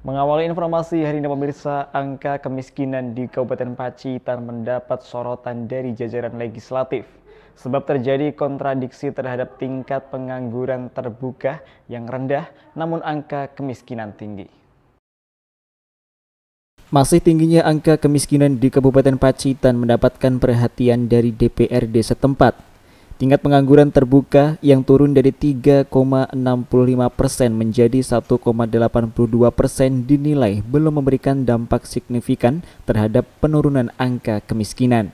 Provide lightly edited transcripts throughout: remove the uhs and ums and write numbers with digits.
Mengawali informasi hari ini pemirsa, angka kemiskinan di Kabupaten Pacitan mendapat sorotan dari jajaran legislatif. Sebab terjadi kontradiksi terhadap tingkat pengangguran terbuka yang rendah, namun angka kemiskinan tinggi. Masih tingginya angka kemiskinan di Kabupaten Pacitan mendapatkan perhatian dari DPRD setempat. Tingkat pengangguran terbuka yang turun dari 3,65% menjadi 1,82% dinilai belum memberikan dampak signifikan terhadap penurunan angka kemiskinan.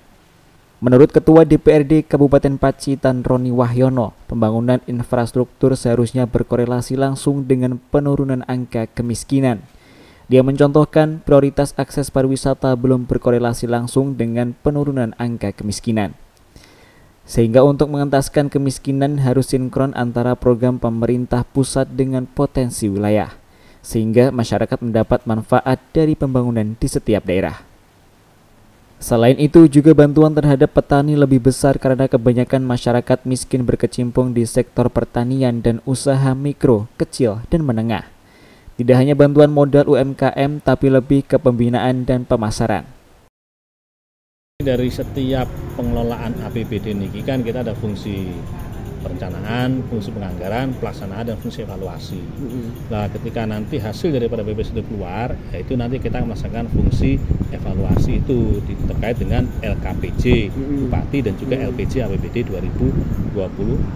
Menurut Ketua DPRD Kabupaten Pacitan Roni Wahyono, pembangunan infrastruktur seharusnya berkorelasi langsung dengan penurunan angka kemiskinan. Dia mencontohkan prioritas akses pariwisata belum berkorelasi langsung dengan penurunan angka kemiskinan. Sehingga untuk mengentaskan kemiskinan harus sinkron antara program pemerintah pusat dengan potensi wilayah, sehingga masyarakat mendapat manfaat dari pembangunan di setiap daerah. Selain itu juga bantuan terhadap petani lebih besar karena kebanyakan masyarakat miskin berkecimpung di sektor pertanian dan usaha mikro, kecil, dan menengah. Tidak hanya bantuan modal UMKM tapi lebih ke pembinaan dan pemasaran. Dari setiap pengelolaan APBD ini kan kita ada fungsi perencanaan, fungsi penganggaran, pelaksanaan, dan fungsi evaluasi. Nah, ketika nanti hasil daripada BPS itu keluar, yaitu nanti kita melaksanakan fungsi evaluasi itu terkait dengan LKPJ Bupati dan juga LPJ APBD 2024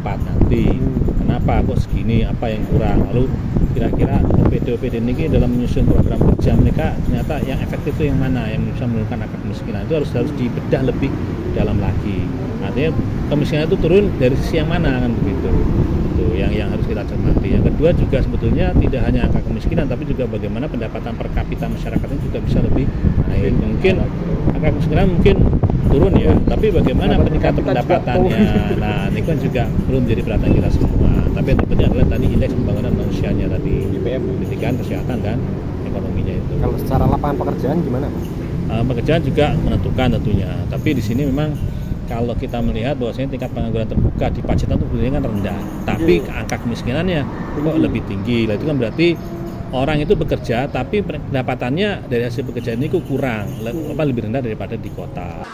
nanti. Kenapa kok segini, apa yang kurang? Lalu kira-kira OPD ini dalam menyusun program kerja mereka ternyata yang efektif itu yang mana, yang bisa menurunkan angka kemiskinan itu harus dibedah lebih dalam lagi. Artinya kemiskinan itu turun dari sisi yang mana kan begitu. Itu yang harus kita cermati. Yang kedua juga sebetulnya tidak hanya angka kemiskinan tapi juga bagaimana pendapatan per kapita masyarakatnya juga bisa lebih naik. Mungkin angka kemiskinan mungkin turun ya, tapi bagaimana peningkatan pendapatannya. Nah, ini kan juga perlu menjadi perhatian kita semua. Tapi yang terpenting adalah tadi indeks pembangunan manusianya tadi, pendidikan, kesehatan, dan ekonominya itu. Kalau secara lapangan pekerjaan gimana, Pak? Pekerjaan juga menentukan tentunya. Tapi di sini memang kalau kita melihat bahwasanya tingkat pengangguran terbuka di Pacitan itu sebenarnya kan rendah, tapi angka kemiskinannya kok lebih tinggi. Itu kan berarti orang itu bekerja, tapi pendapatannya dari hasil pekerjaan ini kurang, lebih rendah daripada di kota.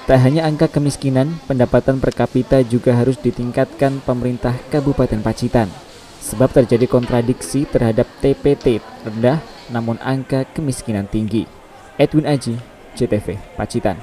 Tak hanya angka kemiskinan, pendapatan per kapita juga harus ditingkatkan pemerintah Kabupaten Pacitan. Sebab terjadi kontradiksi terhadap TPT rendah namun angka kemiskinan tinggi. Edwin Aji, JTV, Pacitan.